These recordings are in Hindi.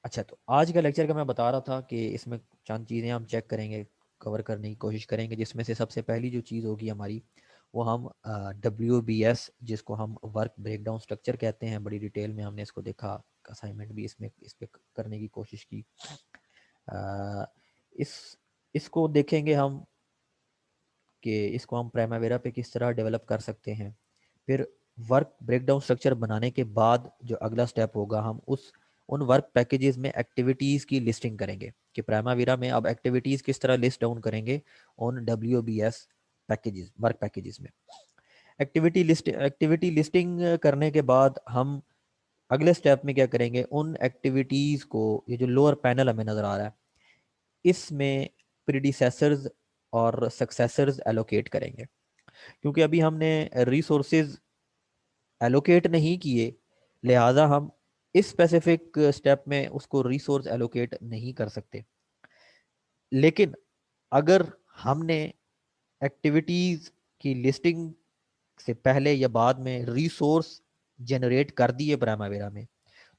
अच्छा, तो आज का लेक्चर का मैं बता रहा था कि इसमें चंद चीज़ें हम चेक करेंगे, कवर करने की कोशिश करेंगे, जिसमें से सबसे पहली जो चीज़ होगी हमारी, वो हम WBS, जिसको हम वर्क ब्रेकडाउन स्ट्रक्चर कहते हैं, बड़ी डिटेल में हमने इसको देखा, असाइनमेंट भी इसमें इस पे करने की कोशिश की। अ, इस इसको देखेंगे हम कि इसको हम प्राइमावेरा पे किस तरह डेवलप कर सकते हैं। फिर वर्क ब्रेकडाउन स्ट्रक्चर बनाने के बाद जो अगला स्टेप होगा, हम उन वर्क पैकेजेस में एक्टिविटीज़ की लिस्टिंग करेंगे कि प्राइमावेरा में अब एक्टिविटीज़ किस तरह लिस्ट डाउन करेंगे on WBS packages, work packages में। एक्टिविटी लिस्टिंग करने के बाद हम अगले स्टेप में क्या करेंगे, उन एक्टिविटीज़ को, ये जो लोअर पैनल हमें नज़र आ रहा है, इसमें प्रीडिसेसर्स और सक्सेसर्स एलोकेट करेंगे। क्योंकि अभी हमने रिसोर्सेज एलोकेट नहीं किए, लिहाजा हम इस स्पेसिफिक स्टेप में उसको रिसोर्स एलोकेट नहीं कर सकते। लेकिन अगर हमने एक्टिविटीज की लिस्टिंग से पहले या बाद में रिसोर्स जनरेट कर दिए प्राइमावेरा में,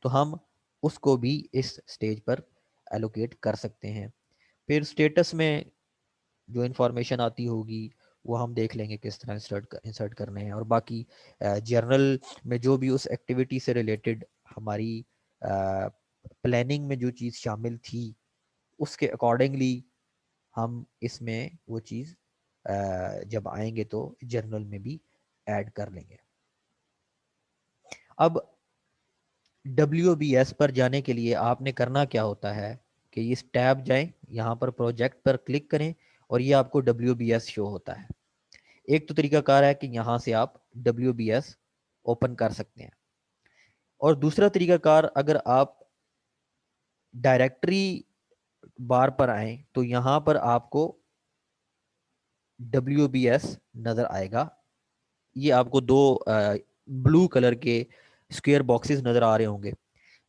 तो हम उसको भी इस स्टेज पर एलोकेट कर सकते हैं। फिर स्टेटस में जो इंफॉर्मेशन आती होगी वो हम देख लेंगे किस तरह इंसर्ट करने हैं, और बाकी जर्नल में जो भी उस एक्टिविटी से रिलेटेड हमारी प्लानिंग में जो चीज़ शामिल थी, उसके अकॉर्डिंगली हम इसमें वो चीज़ जब आएंगे तो जर्नल में भी ऐड कर लेंगे। अब WBS पर जाने के लिए आपने करना क्या होता है कि इस टैब जाएं, यहाँ पर प्रोजेक्ट पर क्लिक करें और ये आपको WBS शो होता है। एक तो तरीकाकार है कि यहाँ से आप WBS ओपन कर सकते हैं, और दूसरा तरीकाकार, अगर आप डायरेक्टरी बार पर आए तो यहाँ पर आपको WBS नज़र आएगा। ये आपको दो ब्लू कलर के स्क्वायर बॉक्सेस नज़र आ रहे होंगे।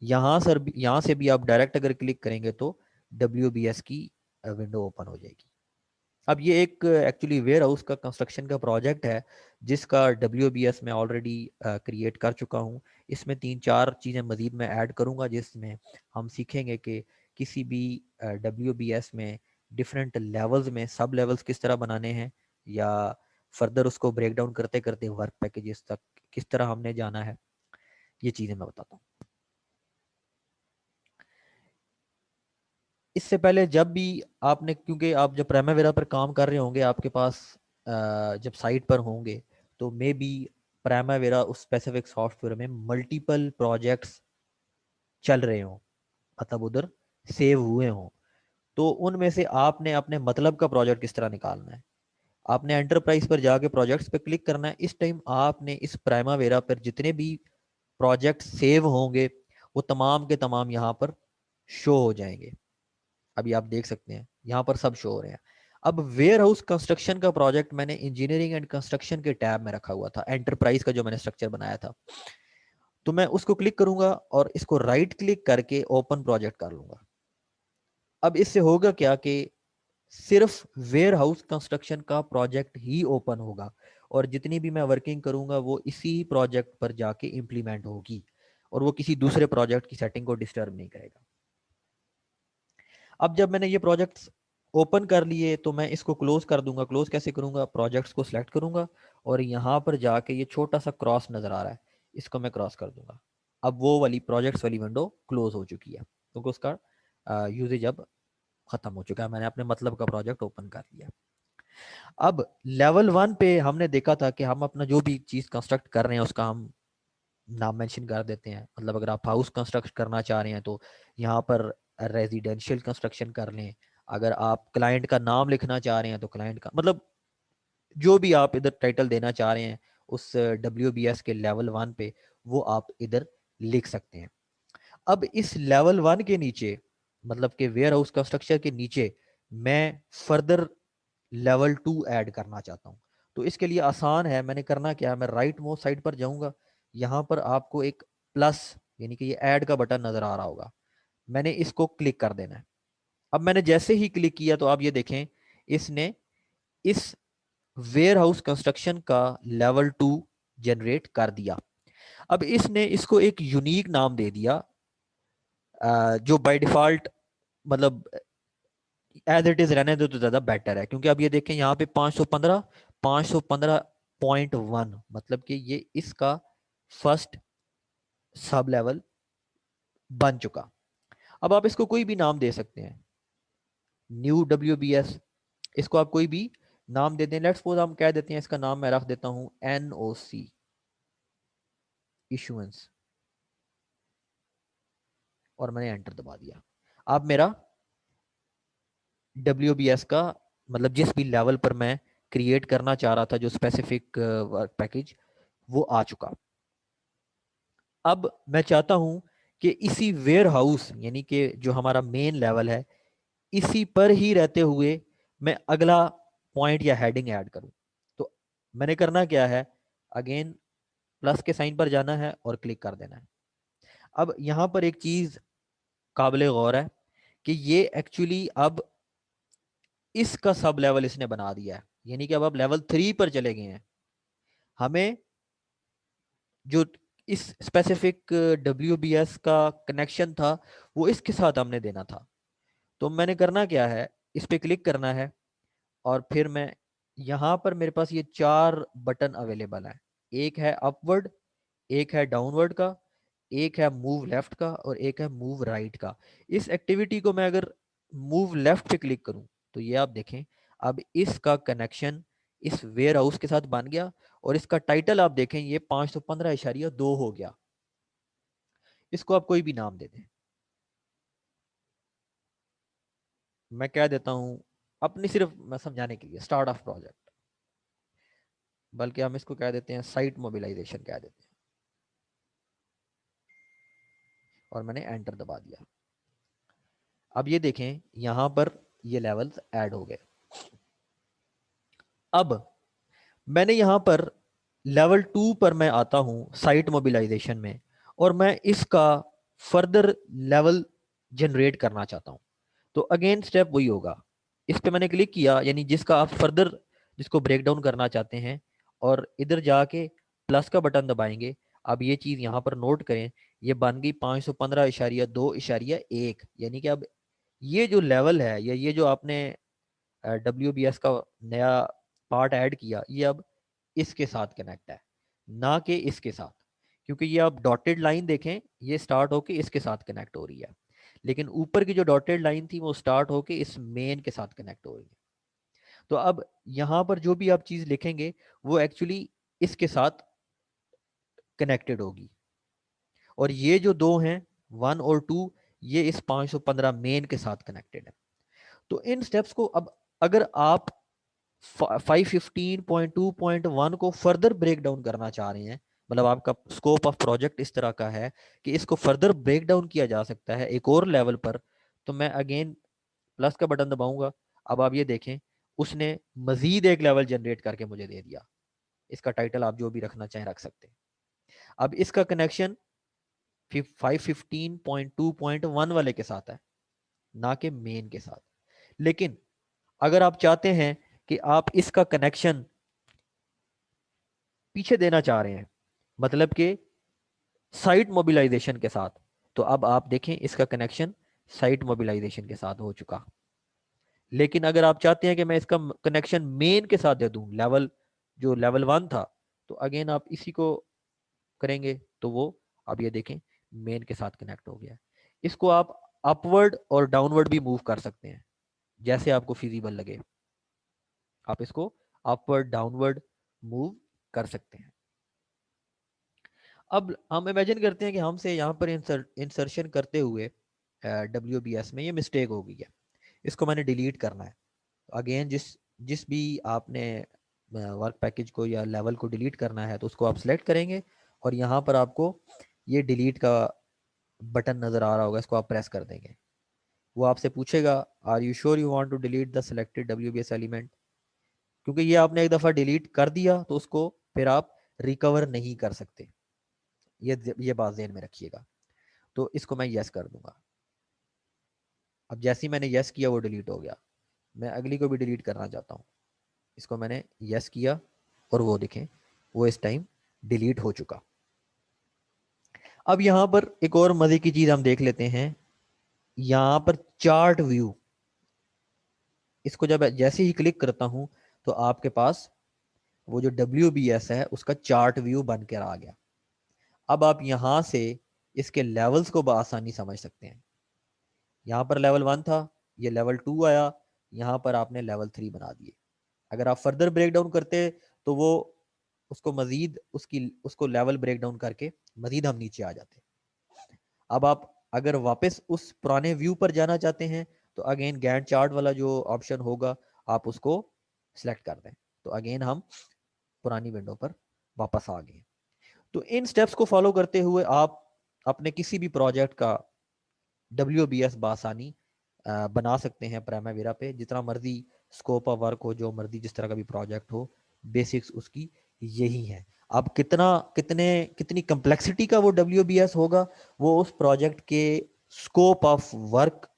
यहाँ से भी आप डायरेक्ट अगर क्लिक करेंगे तो WBS की विंडो ओपन हो जाएगी। अब ये एक एक्चुअली वेयर हाउस का कंस्ट्रक्शन का प्रोजेक्ट है, जिसका WBS में ऑलरेडी क्रिएट कर चुका हूँ। इसमें 3-4 चीज़ें मज़ीद मैं ऐड करूँगा, जिसमें हम सीखेंगे कि किसी भी WBS में डिफरेंट लेवल्स में सब लेवल्स किस तरह बनाने हैं, या फर्दर उसको ब्रेक डाउन करते करते वर्क पैकेजेस तक किस तरह हमने जाना है। ये चीज़ें मैं बताता हूँ। इससे पहले जब भी आपने, क्योंकि आप जब प्राइमावेरा पर काम कर रहे होंगे, आपके पास जब साइट पर होंगे, तो मे बी प्राइमावेरा उस स्पेसिफिक सॉफ्टवेयर में मल्टीपल प्रोजेक्ट्स चल रहे हों, मतलब उधर सेव हुए हों। तो उनमें से आपने अपने मतलब का प्रोजेक्ट किस तरह निकालना है। आपने एंटरप्राइज पर जाके प्रोजेक्ट्स पर क्लिक करना है। इस टाइम आपने इस प्राइमावेरा पर जितने भी प्रोजेक्ट सेव होंगे, वो तमाम के तमाम यहाँ पर शो हो जाएंगे। अभी आप देख सकते हैं यहाँ पर सब शो हो रहे हैं। अब वेयर हाउस कंस्ट्रक्शन का प्रोजेक्ट मैंने इंजीनियरिंग एंड कंस्ट्रक्शन के टैब में रखा हुआ था, एंटरप्राइज का जो मैंने स्ट्रक्चर बनाया था। तो मैं उसको क्लिक करूंगा और इसको राइट क्लिक करके ओपन प्रोजेक्ट कर लूंगा। अब इससे होगा क्या कि सिर्फ वेयर हाउस कंस्ट्रक्शन का प्रोजेक्ट ही ओपन होगा, और जितनी भी मैं वर्किंग करूंगा वो इसी प्रोजेक्ट पर जाके इंप्लीमेंट होगी, और वो किसी दूसरे प्रोजेक्ट की सेटिंग को डिस्टर्ब नहीं करेगा। अब जब मैंने ये प्रोजेक्ट्स ओपन कर लिए तो मैं इसको क्लोज कर दूंगा। क्लोज कैसे करूंगा, प्रोजेक्ट्स को सिलेक्ट करूंगा और यहाँ पर जाके ये छोटा सा क्रॉस नजर आ रहा है, इसको मैं क्रॉस कर दूंगा। अब वो वाली प्रोजेक्ट्स वाली विंडो क्लोज हो चुकी है, क्योंकि उसका यूजेज अब खत्म हो चुका है, मैंने अपने मतलब का प्रोजेक्ट ओपन कर लिया। अब लेवल 1 पे हमने देखा था कि हम अपना जो भी चीज़ कंस्ट्रक्ट कर रहे हैं उसका हम नाम मेंशन कर देते हैं। मतलब अगर आप हाउस कंस्ट्रक्ट करना चाह रहे हैं तो यहाँ पर रेजिडेंशियल कंस्ट्रक्शन कर लें। अगर आप क्लाइंट का नाम लिखना चाह रहे हैं तो क्लाइंट का, मतलब जो भी आप इधर टाइटल देना चाह रहे हैं उस WBS के लेवल 1 पे, वो आप इधर लिख सकते हैं। अब इस लेवल 1 के नीचे, मतलब के वेयर हाउस कंस्ट्रक्शन के नीचे, मैं फर्दर लेवल 2 ऐड करना चाहता हूँ। तो इसके लिए आसान है, मैंने करना क्या है, मैं राइट मोस्ट साइड पर जाऊंगा। यहाँ पर आपको एक प्लस, यानी कि ये ऐड का बटन नजर आ रहा होगा, मैंने इसको क्लिक कर देना है। अब मैंने जैसे ही क्लिक किया तो आप ये देखें, इसने इस वेयर हाउस कंस्ट्रक्शन का लेवल 2 जनरेट कर दिया। अब इसने इसको एक यूनिक नाम दे दिया, जो बाय डिफॉल्ट मतलब एज इट इज रहने दो तो ज़्यादा बेटर है, क्योंकि अब ये देखें यहाँ पे 515.1 मतलब कि ये इसका फर्स्ट सब लेवल बन चुका। अब आप इसको कोई भी नाम दे सकते हैं, न्यू WBS, इसको आप कोई भी नाम दे दें। लेट्स सपोज हम कह देते हैं, इसका नाम मैं रख देता हूं NOC इशुएंस, और मैंने एंटर दबा दिया। अब मेरा WBS का मतलब जिस भी लेवल पर मैं क्रिएट करना चाह रहा था जो स्पेसिफिक वर्क पैकेज, वो आ चुका। अब मैं चाहता हूं कि इसी वेयर हाउस यानी कि जो हमारा मेन लेवल है, इसी पर ही रहते हुए मैं अगला पॉइंट या हेडिंग ऐड करूं। तो मैंने करना क्या है, अगेन प्लस के साइन पर जाना है और क्लिक कर देना है। अब यहां पर एक चीज काबिल गौर है कि ये एक्चुअली अब इसका सब लेवल इसने बना दिया है, यानी कि अब आप लेवल 3 पर चले गए हैं। हमें जो इस स्पेसिफिक WBS का कनेक्शन था वो इसके साथ हमने देना था। तो मैंने करना क्या है, इस पर क्लिक करना है और फिर मैं यहाँ पर मेरे पास ये 4 बटन अवेलेबल है। एक है अपवर्ड, एक है डाउनवर्ड का, एक है मूव लेफ्ट का और एक है मूव राइट का। इस एक्टिविटी को मैं अगर मूव लेफ्ट पे क्लिक करूं तो ये आप देखें अब इसका कनेक्शन इस वेयर हाउस के साथ बन गया, और इसका टाइटल आप देखें ये 515.2 हो गया। इसको आप कोई भी नाम दे दें, मैं कह देता हूं अपनी सिर्फ मैं समझाने के लिए स्टार्ट ऑफ प्रोजेक्ट, बल्कि हम इसको कह देते हैं साइट मोबिलाइजेशन कह देते हैं, और मैंने एंटर दबा दिया। अब ये देखें यहां पर ये लेवल्स ऐड हो गए। अब मैंने यहां पर लेवल 2 पर मैं आता हूं साइट मोबिलाइजेशन में, और मैं इसका फर्दर लेवल जनरेट करना चाहता हूं। तो अगेन स्टेप वही होगा, इस पे मैंने क्लिक किया यानी जिसका आप फर्दर जिसको ब्रेक डाउन करना चाहते हैं, और इधर जाके प्लस का बटन दबाएंगे। अब ये चीज़ यहाँ पर नोट करें, ये बन गई 515.2.1, यानी कि अब ये जो लेवल है या ये जो आपने WBS का नया पार्ट ऐड किया, ये अब इसके साथ कनेक्ट है, ना कि इसके साथ। क्योंकि ये आप डॉटेड लाइन देखें, ये स्टार्ट होके इसके साथ कनेक्ट हो रही है, लेकिन ऊपर की जो डॉटेड लाइन थी वो स्टार्ट होके इस मेन के साथ कनेक्ट हो रही है। तो अब यहाँ पर जो भी आप चीज़ लिखेंगे वो एक्चुअली इसके साथ कनेक्टेड होगी, और ये जो दो हैं 1 और 2, ये इस 515 मेन के साथ कनेक्टेड है। तो इन स्टेप्स को अब अगर आप 515.2.1 को फर्दर ब्रेक डाउन करना चाह रहे हैं, मतलब आपका स्कोप ऑफ प्रोजेक्ट इस तरह का है कि इसको फर्दर ब्रेक डाउन किया जा सकता है एक और लेवल पर, तो मैं अगेन प्लस का बटन दबाऊंगा। अब आप ये देखें उसने मजीद एक लेवल जनरेट करके मुझे दे दिया। इसका टाइटल आप जो भी रखना चाहें रख सकते हैं। अब इसका कनेक्शन 515.2.1 वाले के साथ है, ना कि मेन के साथ। लेकिन अगर आप चाहते हैं कि आप इसका कनेक्शन पीछे देना चाह रहे हैं, मतलब कि साइट मोबिलाइजेशन के साथ, तो अब आप देखें इसका कनेक्शन साइट मोबिलाइजेशन के साथ हो चुका। लेकिन अगर आप चाहते हैं कि मैं इसका कनेक्शन मेन के साथ दे दूं, लेवल जो लेवल 1 था, तो अगेन आप इसी को करेंगे तो वो अब ये देखें मेन के साथ कनेक्ट हो गया। इसको आप अपवर्ड और डाउनवर्ड भी मूव कर सकते हैं, जैसे आपको फिजिबल लगे आप इसको अपवर्ड डाउनवर्ड मूव कर सकते हैं। अब हम इमेजिन करते हैं कि हमसे यहाँ पर इंसर्शन करते हुए WBS में ये मिस्टेक हो गई है, इसको मैंने डिलीट करना है। अगेन जिस जिस भी आपने वर्क पैकेज को या लेवल को डिलीट करना है तो उसको आप सिलेक्ट करेंगे, और यहाँ पर आपको ये डिलीट का बटन नज़र आ रहा होगा, इसको आप प्रेस कर देंगे। वो आपसे पूछेगा are you sure you want to delete the selected WBS element, क्योंकि ये आपने एक दफ़ा डिलीट कर दिया तो उसको फिर आप रिकवर नहीं कर सकते। ये बात ध्यान में रखिएगा। तो इसको मैं यस कर दूंगा। अब जैसे ही मैंने यस किया वो डिलीट हो गया। मैं अगली को भी डिलीट करना चाहता हूँ, इसको मैंने यस किया और वो देखें वो इस टाइम डिलीट हो चुका। अब यहाँ पर एक और मज़े की चीज़ हम देख लेते हैं यहाँ पर चार्ट व्यू, इसको जब जैसे ही क्लिक करता हूं तो आपके पास वो जो WBS है उसका चार्ट व्यू बन कर आ गया। अब आप यहां से इसके लेवल्स को बआसानी समझ सकते हैं। यहाँ पर लेवल 1 था, ये लेवल 2 आया, यहाँ पर आपने लेवल 3 बना दिए। अगर आप फर्दर ब्रेक डाउन करते तो वो उसको मजीद उसको लेवल ब्रेक डाउन करके मजीद हम नीचे आ जाते। अब आप अगर वापस उस पुराने व्यू पर जाना चाहते हैं तो अगेन गैंट चार्ट वाला जो ऑप्शन होगा आप उसको सिलेक्ट कर दें, तो अगेन हम पुरानी विंडो पर वापस आ गए। तो इन स्टेप्स को फॉलो करते हुए आप अपने किसी भी प्रोजेक्ट का WBS बासानी बना सकते हैं प्राइमावेरा पे, जितना मर्जी स्कोप ऑफ वर्क हो, जो मर्जी जिस तरह का भी प्रोजेक्ट हो, बेसिक्स उसकी यही है। अब कितनी कम्प्लेक्सिटी का वो WBS होगा वो उस प्रोजेक्ट के स्कोप ऑफ वर्क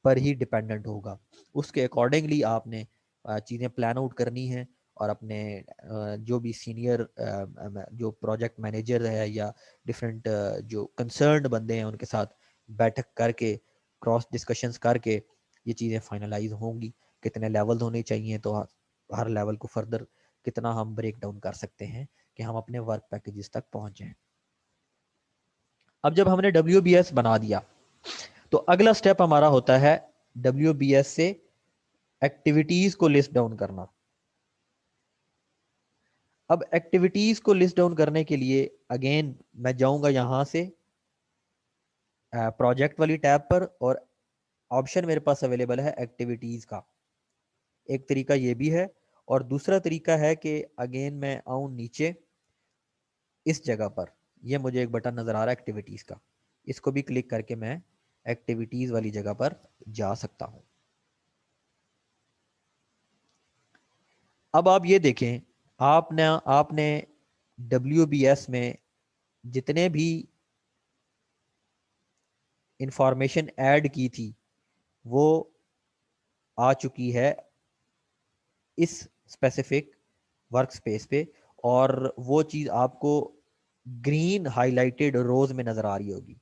पर ही डिपेंडेंट होगा। उसके अकॉर्डिंगली आपने चीज़ें प्लान आउट करनी है और अपने जो भी सीनियर जो प्रोजेक्ट मैनेजर है या डिफरेंट जो कंसर्न्ड बंदे हैं उनके साथ बैठक करके, क्रॉस डिस्कशंस करके ये चीज़ें फाइनलाइज होंगी। कितने लेवल होने चाहिए, तो हर लेवल को फर्दर कितना हम ब्रेक डाउन कर सकते हैं कि हम अपने वर्क पैकेजेस तक पहुंच जाएं। अब जब हमने WBS बना दिया तो अगला स्टेप हमारा होता है WBS से एक्टिविटीज को लिस्ट डाउन करना। अब एक्टिविटीज को लिस्ट डाउन करने के लिए अगेन मैं जाऊंगा यहां से प्रोजेक्ट वाली टैब पर, और ऑप्शन मेरे पास अवेलेबल है एक्टिविटीज का। एक तरीका ये भी है, और दूसरा तरीका है कि अगेन मैं आऊं नीचे इस जगह पर, ये मुझे एक बटन नजर आ रहा है एक्टिविटीज का, इसको भी क्लिक करके मैं एक्टिविटीज वाली जगह पर जा सकता हूं। अब आप ये देखें, आपने आपने WBS में जितने भी इंफॉर्मेशन ऐड की थी वो आ चुकी है इस स्पेसिफिक वर्क स्पेस पे, और वो चीज़ आपको ग्रीन हाइलाइटेड रोज में नज़र आ रही होगी।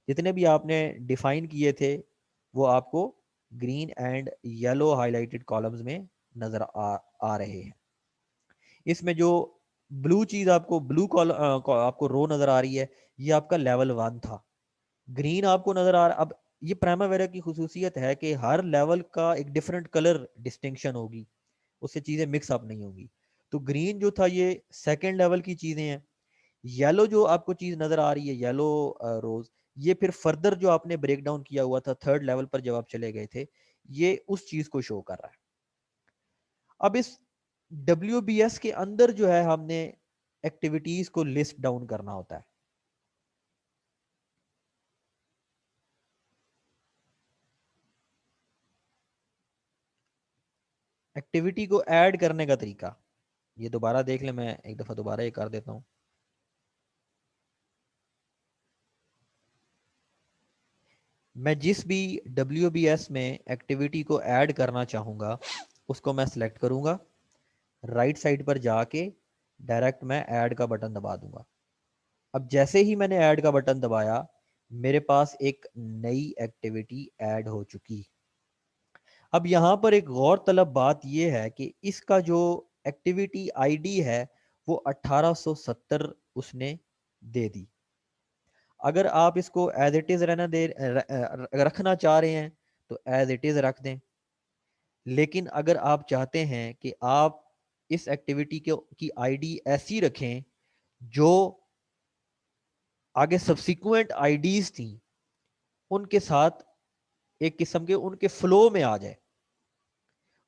जितने भी आपने डिफाइन किए थे वो आपको green and yellow highlighted columns में नज़र आ रहे हैं। इसमें जो ब्लू चीज़ आपको ब्लू आपको रो नज़र आ रही है, ये आपका लेवल 1 था। ग्रीन आपको नज़र आ रहा, अब ये प्राइमावेरा की खुसूसियत है कि हर लेवल का एक डिफरेंट कलर डिस्टिंक्शन होगी, उससे चीज़ें मिक्स अप नहीं होंगी। तो ग्रीन जो था ये सेकेंड लेवल की चीज़ें हैं। येलो जो आपको चीज़ नज़र आ रही है, येलो रोज, ये फिर फर्दर जो आपने ब्रेक डाउन किया हुआ था थर्ड लेवल पर जब आप चले गए थे, ये उस चीज़ को शो कर रहा है। अब इस WBS के अंदर जो है हमने एक्टिविटीज को लिस्ट डाउन करना होता है। एक्टिविटी को ऐड करने का तरीका ये दोबारा देख ले, मैं एक दफा दोबारा ये कर देता हूं। मैं जिस भी WBS में एक्टिविटी को ऐड करना चाहूंगा उसको मैं सिलेक्ट करूंगा, राइट साइड पर जाके डायरेक्ट मैं ऐड का बटन दबा दूंगा। अब जैसे ही मैंने ऐड का बटन दबाया मेरे पास एक नई एक्टिविटी ऐड हो चुकी। अब यहाँ पर एक गौर तलब बात यह है कि इसका जो एक्टिविटी आईडी है वो 1870 उसने दे दी। अगर आप इसको एज इट इज रखना चाह रहे हैं तो एज इट इज रख दें, लेकिन अगर आप चाहते हैं कि आप इस एक्टिविटी की आईडी ऐसी रखें जो आगे सब्सिक्वेंट आईडीज थी उनके साथ एक किस्म के उनके फ्लो में आ जाए।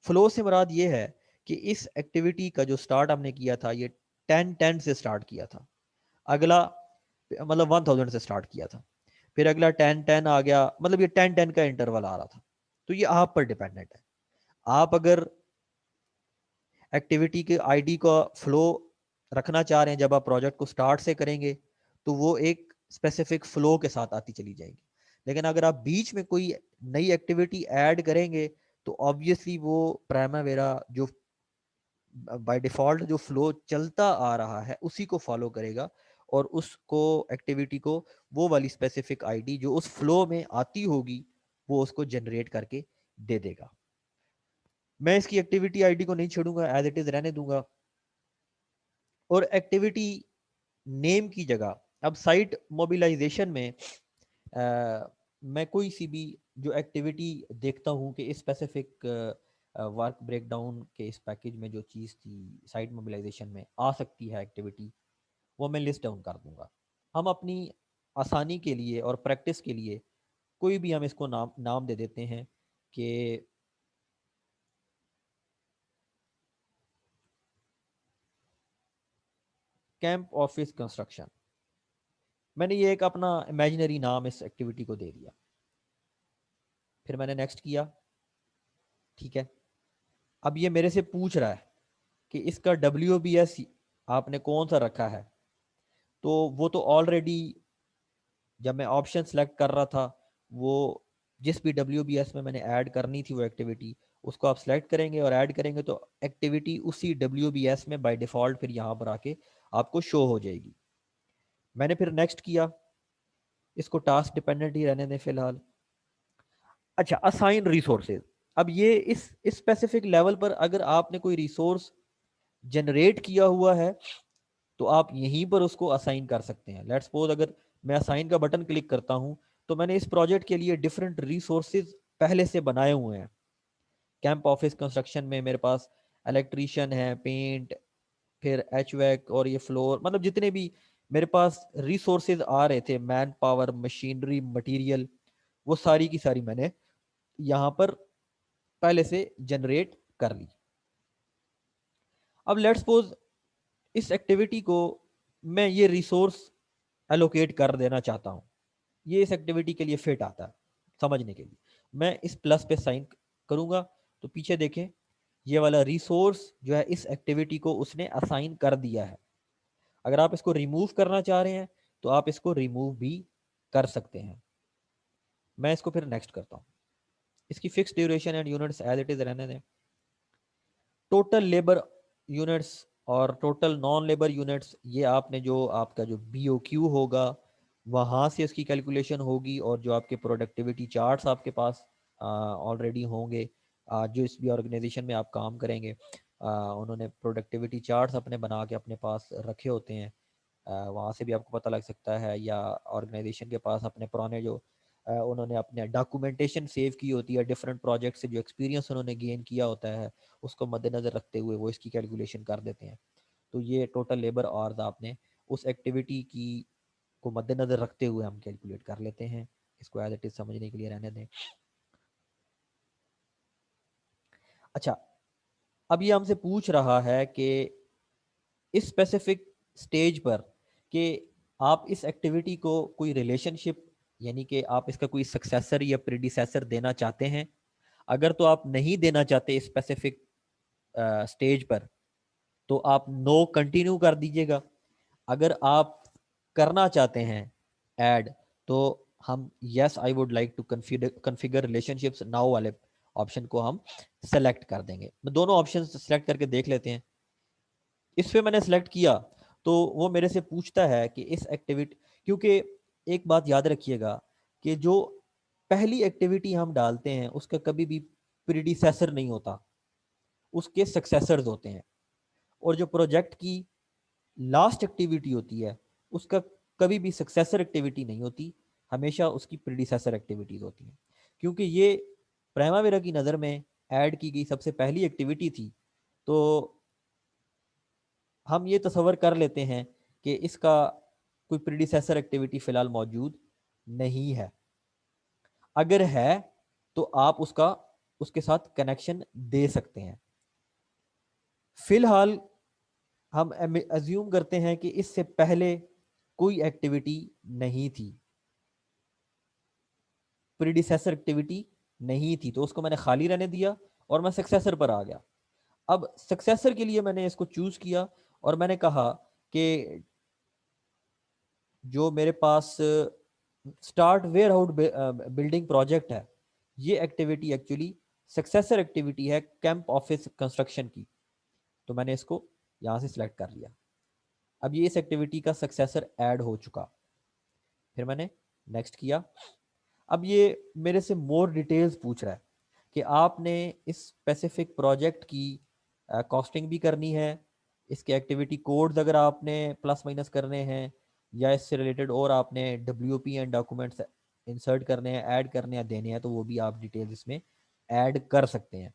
फ्लो से मुराद ये है कि इस एक्टिविटी का जो स्टार्ट हमने किया था ये 1010 से स्टार्ट किया था, अगला मतलब 1000 से स्टार्ट किया था, फिर अगला 1010 आ गया, मतलब ये 1010 का इंटरवल आ रहा था। तो ये आप पर डिपेंडेंट है। आप अगर एक्टिविटी के आईडी का फ्लो रखना चाह रहे हैं जब आप प्रोजेक्ट को स्टार्ट से करेंगे तो वो एक स्पेसिफिक फ्लो के साथ आती चली जाएगी। लेकिन अगर आप बीच में कोई नई एक्टिविटी ऐड करेंगे तो ऑब्वियसली वो प्राइमावेरा जो बाय डिफॉल्ट जो फ्लो चलता आ रहा है उसी को फॉलो करेगा, और उसको एक्टिविटी को वो वाली स्पेसिफिक आईडी जो उस फ्लो में आती होगी वो उसको जनरेट करके दे देगा। मैं इसकी एक्टिविटी आईडी को नहीं छोड़ूंगा, एज इट इज रहने दूंगा। और एक्टिविटी नेम की जगह अब साइट मोबिलाइजेशन में मैं कोई सी भी जो एक्टिविटी देखता हूँ कि इस स्पेसिफिक वर्क ब्रेकडाउन के इस पैकेज में जो चीज़ थी साइट मोबिलाइजेशन में आ सकती है एक्टिविटी, वो मैं लिस्ट डाउन कर दूंगा। हम अपनी आसानी के लिए और प्रैक्टिस के लिए कोई भी हम इसको नाम नाम दे देते हैं कि कैंप ऑफिस कंस्ट्रक्शन। मैंने ये एक अपना इमेजिनरी नाम इस एक्टिविटी को दे दिया। फिर मैंने नेक्स्ट किया, ठीक है। अब ये मेरे से पूछ रहा है कि इसका WBS आपने कौन सा रखा है। तो वो तो ऑलरेडी जब मैं ऑप्शन सेलेक्ट कर रहा था वो जिस भी WBS में मैंने ऐड करनी थी वो एक्टिविटी उसको आप सेलेक्ट करेंगे और ऐड करेंगे तो एक्टिविटी उसी WBS में बाय डिफ़ॉल्ट फिर यहाँ पर आके आपको शो हो जाएगी। मैंने फिर नेक्स्ट किया, इसको टास्क डिपेंडेंट ही रहने दें फिलहाल। अच्छा, असाइन रिसोर्सेज। अब ये इस स्पेसिफिक लेवल पर अगर आपने कोई रिसोर्स जनरेट किया हुआ है तो आप यहीं पर उसको असाइन कर सकते हैं। लेट्स सपोज अगर मैं असाइन का बटन क्लिक करता हूं तो मैंने इस प्रोजेक्ट के लिए डिफरेंट रिसोर्सेज पहले से बनाए हुए हैं। कैंप ऑफिस कंस्ट्रक्शन में मेरे पास इलेक्ट्रीशियन है, पेंट, फिर HVAC और ये फ्लोर, मतलब जितने भी मेरे पास रिसोर्सेज आ रहे थे, मैन पावर, मशीनरी, मटेरियल, वो सारी की सारी मैंने यहाँ पर पहले से जनरेट कर ली। अब लेट्स सपोज इस एक्टिविटी को मैं ये रिसोर्स एलोकेट कर देना चाहता हूँ, ये इस एक्टिविटी के लिए फिट आता है। समझने के लिए मैं इस प्लस पे साइन करूंगा तो पीछे देखें ये वाला रिसोर्स जो है इस एक्टिविटी को उसने असाइन कर दिया है। अगर आप इसको रिमूव करना चाह रहे हैं तो आप इसको रिमूव भी कर सकते हैं। मैं इसको फिर नेक्स्ट करता हूँ। इसकी fix duration and units as it is रहने दें। टोटल लेबर यूनिट्स और टोटल नॉन लेबर यूनिट्स ये आपने जो आपका जो BOQ होगा वहाँ से उसकी कैलकुलेशन होगी, और जो आपके प्रोडक्टिविटी चार्ट्स आपके पास ऑलरेडी होंगे, जो इस भी ऑर्गेनाइजेशन में आप काम करेंगे उन्होंने प्रोडक्टिविटी चार्ट्स अपने बना के अपने पास रखे होते हैं। वहाँ से भी आपको पता लग सकता है, या ऑर्गेनाइजेशन के पास अपने पुराने जो उन्होंने अपने डॉक्यूमेंटेशन सेव की होती है डिफरेंट प्रोजेक्ट से, जो एक्सपीरियंस उन्होंने गेन किया होता है उसको मद्देनज़र रखते हुए वो इसकी कैलकुलेशन कर देते हैं। तो ये टोटल लेबर आवर्स आपने उस एक्टिविटी की को मद्देनज़र रखते हुए हम कैलकुलेट कर लेते हैं। इसको एज इट इज समझने के लिए रहने दें। अच्छा, अब ये हमसे पूछ रहा है कि इस स्पेसिफिक स्टेज पर कि आप इस एक्टिविटी को कोई रिलेशनशिप, यानी कि आप इसका कोई सक्सेसर या प्रीडिसेसर देना चाहते हैं। अगर तो आप नहीं देना चाहते स्पेसिफिक स्टेज पर तो आप नो कंटिन्यू कर दीजिएगा। अगर आप करना चाहते हैं ऐड तो हम yes I would like to configure relationships now वाले ऑप्शन को हम सेलेक्ट कर देंगे। दोनों ऑप्शन सेलेक्ट करके देख लेते हैं। इस पे मैंने सेलेक्ट किया तो वो मेरे से पूछता है कि इस एक्टिविटी, क्योंकि एक बात याद रखिएगा कि जो पहली एक्टिविटी हम डालते हैं उसका कभी भी प्रीडिसेसर नहीं होता, उसके सक्सेसर्स होते हैं। और जो प्रोजेक्ट की लास्ट एक्टिविटी होती है उसका कभी भी सक्सेसर एक्टिविटी नहीं होती, हमेशा उसकी प्रीडिसेसर एक्टिविटीज होती हैं। क्योंकि ये प्राइमावेरा की नज़र में ऐड की गई सबसे पहली एक्टिविटी थी तो हम ये तसव्वुर कर लेते हैं कि इसका कोई प्रीडिसेसर एक्टिविटी फ़िलहाल मौजूद नहीं है। अगर है तो आप उसका उसके साथ कनेक्शन दे सकते हैं। फ़िलहाल हम अज्यूम करते हैं कि इससे पहले कोई एक्टिविटी नहीं थी, प्रीडिसेसर एक्टिविटी नहीं थी, तो उसको मैंने खाली रहने दिया और मैं सक्सेसर पर आ गया। अब सक्सेसर के लिए मैंने इसको चूज़ किया और मैंने कहा कि जो मेरे पास start where out building project है, ये एक्टिविटी एक्चुअली सक्सेसर एक्टिविटी है कैंप ऑफिस कंस्ट्रक्शन की। तो मैंने इसको यहाँ से सिलेक्ट कर लिया। अब ये इस एक्टिविटी का सक्सेसर ऐड हो चुका। फिर मैंने नेक्स्ट किया। अब ये मेरे से मोर डिटेल्स पूछ रहा है कि आपने इस स्पेसिफिक प्रोजेक्ट की कॉस्टिंग भी करनी है, इसके एक्टिविटी कोड्स अगर आपने प्लस माइनस करने हैं, या इससे रिलेटेड और आपने WP एंड डॉक्यूमेंट्स इंसर्ट करने हैं, ऐड करने हैं, देने हैं, तो वो भी आप डिटेल्स इसमें ऐड कर सकते हैं।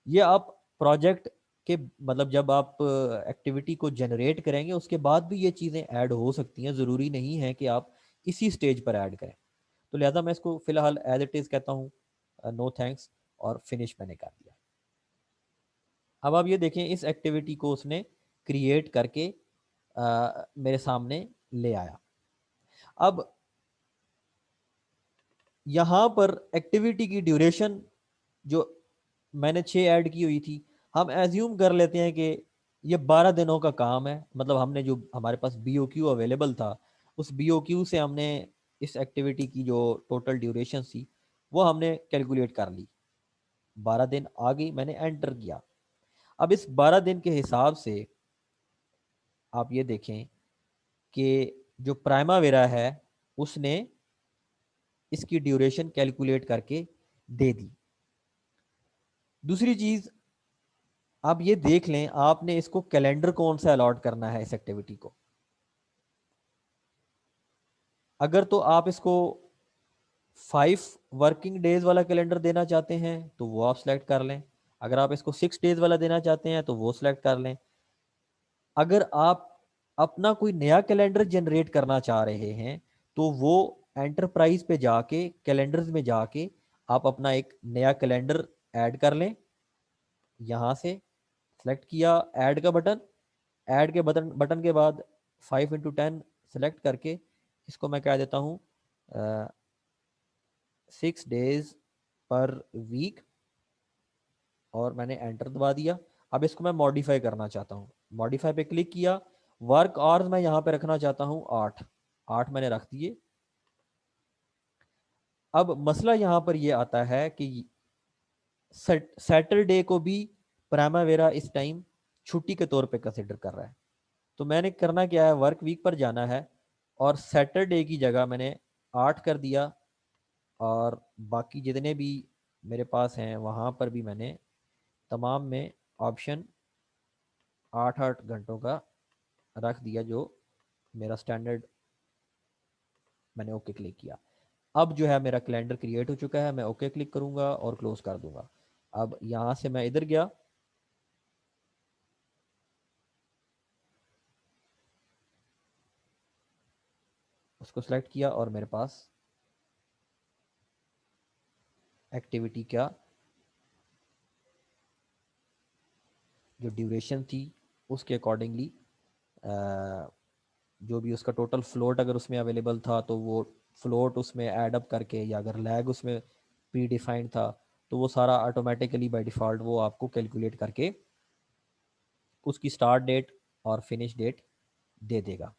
ये आप प्रोजेक्ट के मतलब जब आप एक्टिविटी को जनरेट करेंगे उसके बाद भी ये चीज़ें ऐड हो सकती हैं, ज़रूरी नहीं है कि आप इसी स्टेज पर ऐड करें। तो लिहाजा मैं इसको फिलहाल एज इट इज़ कहता हूँ, नो थैंक्स, और फिनिश मैंने कर दिया। अब आप ये देखें, इस एक्टिविटी को उसने क्रिएट करके मेरे सामने ले आया। अब यहाँ पर एक्टिविटी की ड्यूरेशन जो मैंने 6 ऐड की हुई थी, हम एज्यूम कर लेते हैं कि ये 12 दिनों का काम है। मतलब हमने जो हमारे पास BOQ अवेलेबल था, उस BOQ से हमने इस एक्टिविटी की जो टोटल ड्यूरेशन थी वो हमने कैलकुलेट कर ली। 12 दिन आ गई, मैंने एंटर किया। अब इस 12 दिन के हिसाब से आप ये देखें कि जो प्राइमावेरा है उसने इसकी ड्यूरेशन कैलकुलेट करके दे दी। दूसरी चीज आप ये देख लें, आपने इसको कैलेंडर कौन सा अलॉट करना है इस एक्टिविटी को। अगर तो आप इसको 5 वर्किंग डेज वाला कैलेंडर देना चाहते हैं तो वो आप सेलेक्ट कर लें। अगर आप इसको 6 डेज वाला देना चाहते हैं तो वो सेलेक्ट कर लें। अगर आप अपना कोई नया कैलेंडर जनरेट करना चाह रहे हैं तो वो एंटरप्राइज पे जाके कैलेंडर्स में जाके आप अपना एक नया कैलेंडर ऐड कर लें। यहाँ से सेलेक्ट किया ऐड का बटन, ऐड के बटन के बाद 5x10 सेलेक्ट करके इसको मैं कह देता हूँ 6 डेज पर वीक, और मैंने एंटर दबा दिया। अब इसको मैं मॉडिफाई करना चाहता हूँ, मॉडिफाई पे क्लिक किया। वर्क आवर्स मैं यहाँ पे रखना चाहता हूँ 8 मैंने रख दिए। अब मसला यहाँ पर ये आता है कि सैटरडे को भी प्राइमावेरा इस टाइम छुट्टी के तौर पे कंसिडर कर रहा है। तो मैंने करना क्या है, वर्क वीक पर जाना है और सैटरडे की जगह मैंने 8 कर दिया, और बाकी जितने भी मेरे पास हैं वहाँ पर भी मैंने तमाम में ऑप्शन 8-8 घंटों का रख दिया, जो मेरा स्टैंडर्ड। मैंने ओके क्लिक किया। अब जो है मेरा कैलेंडर क्रिएट हो चुका है। मैं ओके क्लिक करूंगा और क्लोज कर दूंगा। अब यहाँ से मैं इधर गया, उसको सेलेक्ट किया और मेरे पास एक्टिविटी का जो ड्यूरेशन थी उसके अकॉर्डिंगली जो भी उसका टोटल फ्लोट अगर उसमें अवेलेबल था तो वो फ्लोट उसमें ऐड अप करके, या अगर लैग उसमें प्री डिफाइंड था तो वो सारा ऑटोमेटिकली बाय डिफ़ॉल्ट वो आपको कैलकुलेट करके उसकी स्टार्ट डेट और फिनिश डेट दे देगा।